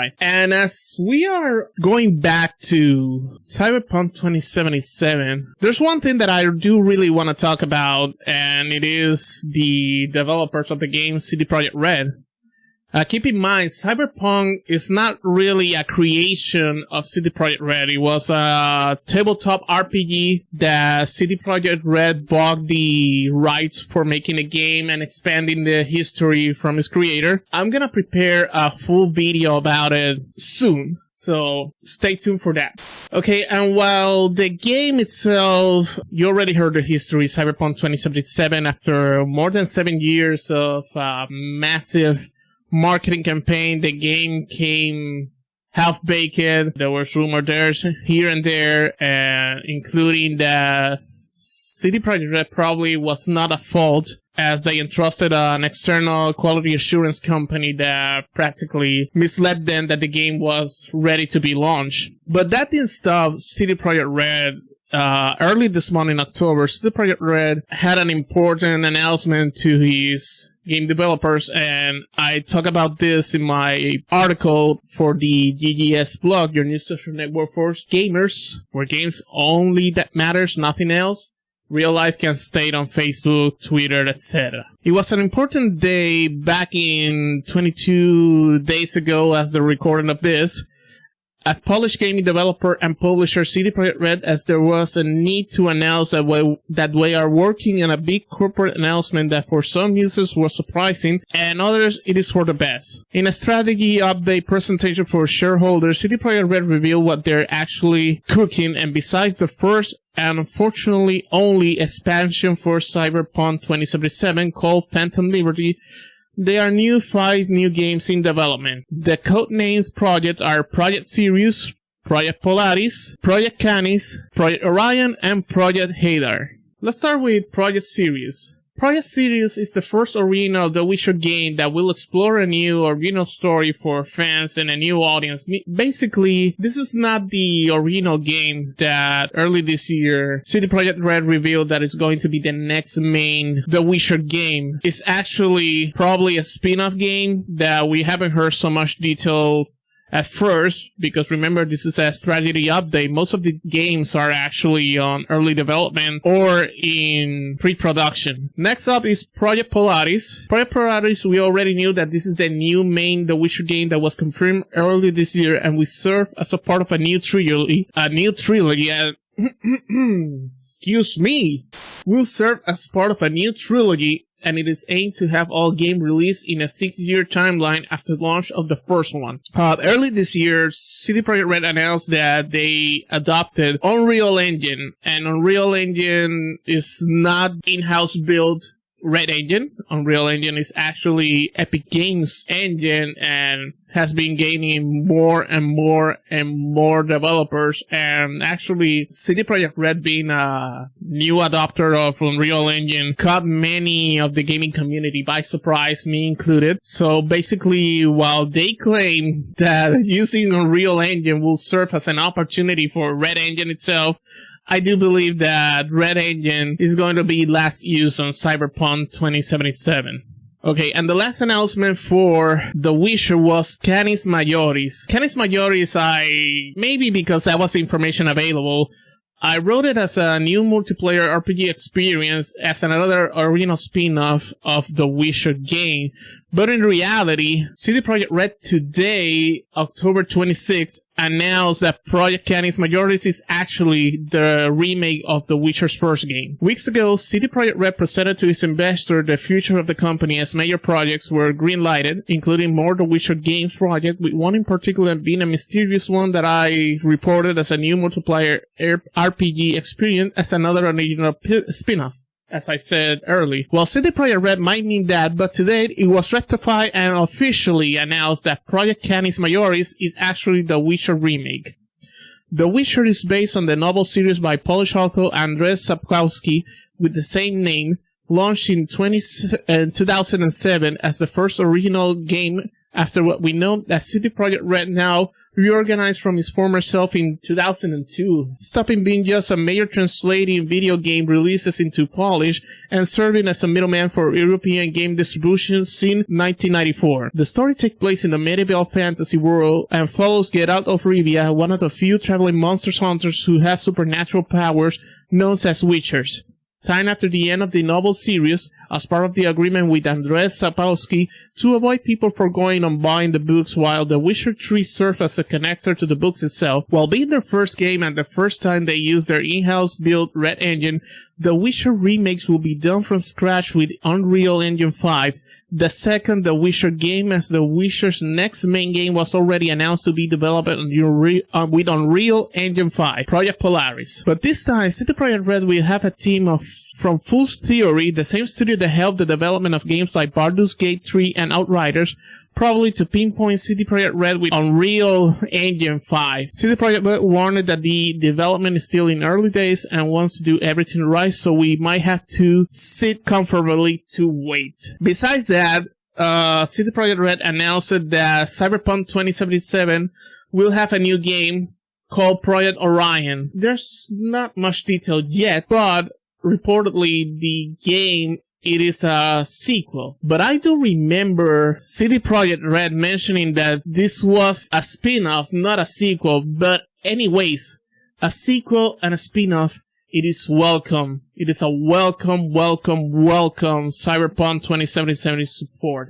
right. And as we are going back to Cyberpunk 2077, there's one thing that I do really want to talk about, and it is the developers of the game CD Projekt Red. Keep in mind, Cyberpunk is not really a creation of CD Projekt Red. It was a tabletop RPG that CD Projekt Red bought the rights for making a game and expanding the history from its creator. I'm gonna prepare a full video about it soon, so stay tuned for that. Okay, and while the game itself, you already heard the history, Cyberpunk 2077, after more than 7 years of massive marketing campaign, the game came half-baked. There was rumors here and there, including that CD Projekt Red probably was not at fault, as they entrusted an external quality assurance company that practically misled them that the game was ready to be launched. But that didn't stop CD Projekt Red. Early this month in October, CD Projekt Red had an important announcement to his game developers, and I talk about this in my article for the GGS blog, your new social network for gamers, where games only that matters, nothing else. Real life can stay on Facebook, Twitter, etc. It was an important day back in 22 days ago as the recording of this. A Polish gaming developer and publisher CD Projekt Red, as there was a need to announce that we are working on a big corporate announcement that for some users was surprising and others it is for the best. In a strategy update presentation for shareholders, CD Projekt Red revealed what they're actually cooking, and besides the first and unfortunately only expansion for Cyberpunk 2077 called Phantom Liberty, there are 5 new games in development. The codenames projects are Project Sirius, Project Polaris, Project Canis, Project Orion, and Project Hadar. Let's start with Project Sirius. Project Sirius is the first original The Witcher game that will explore a new original story for fans and a new audience. Basically, this is not the original game that early this year CD Projekt Red revealed that is going to be the next main The Witcher game. It's actually probably a spin-off game that we haven't heard so much detail at first, because remember, this is a strategy update. Most of the games are actually on early development or in pre-production. Next up is Project Polaris. Project Polaris, we already knew that this is the new main The Witcher game that was confirmed early this year, and we serve as a part of a new trilogy. Excuse me. Will serve as part of a new trilogy, and it is aimed to have all game released in a 6-year timeline after launch of the first one. Early this year, CD Projekt Red announced that they adopted Unreal Engine, and Unreal Engine is not in-house built Red Engine. Unreal Engine is actually Epic Games' engine and has been gaining more and more developers, and actually CD Projekt Red, being a new adopter of Unreal Engine, caught many of the gaming community by surprise, me included. So basically, while they claim that using Unreal Engine will serve as an opportunity for Red Engine itself, I do believe that Red Engine is going to be last used on Cyberpunk 2077. Okay, and the last announcement for The Witcher was Canis Majoris. Canis Majoris, maybe because that was the information available, I wrote it as a new multiplayer RPG experience as another original spin-off of the Witcher game. But in reality, CD Projekt Red today, October 26th, announced that Project Canis Majoris is actually the remake of The Witcher's first game. Weeks ago, CD Projekt Red presented to its investor the future of the company as major projects were green-lighted, including more The Witcher games project, with one in particular being a mysterious one that I reported as a new multiplayer RPG experience as another original spin-off. As I said early. Well, CD Projekt Red might mean that, but today it was rectified and officially announced that Project Canis Majoris is actually the Witcher remake. The Witcher is based on the novel series by Polish author Andrzej Sapkowski with the same name, launched in 2007 as the first original game after what we know that CD Projekt Red now reorganized from its former self in 2002, stopping being just a major translating video game releases into Polish and serving as a middleman for European game distribution since 1994. The story takes place in the medieval fantasy world and follows Geralt of Rivia, one of the few traveling monster hunters who has supernatural powers known as Witchers. Signed after the end of the novel series, as part of the agreement with Andrzej Sapkowski to avoid people forgoing on buying the books, while The Witcher 3 serves as a connector to the books itself. While being their first game and the first time they used their in-house built Red Engine, The Witcher remakes will be done from scratch with Unreal Engine 5. The second The Witcher game, as The Witcher's next main game was already announced to be developed with Unreal Engine 5, Project Polaris. But this time, CD Projekt Red will have a team from Fool's Theory, the same studio that helped the development of games like Baldur's Gate 3 and Outriders, probably to pinpoint CD Projekt Red with Unreal Engine 5. CD Projekt Red warned that the development is still in early days and wants to do everything right, so we might have to sit comfortably to wait. Besides that, CD Projekt Red announced that Cyberpunk 2077 will have a new game called Project Orion. There's not much detail yet, but reportedly the game, it is a sequel. But I do remember CD Projekt Red mentioning that this was a spin-off, not a sequel. But anyways, a sequel and a spin-off, it is welcome. It is a welcome Cyberpunk 2077 support.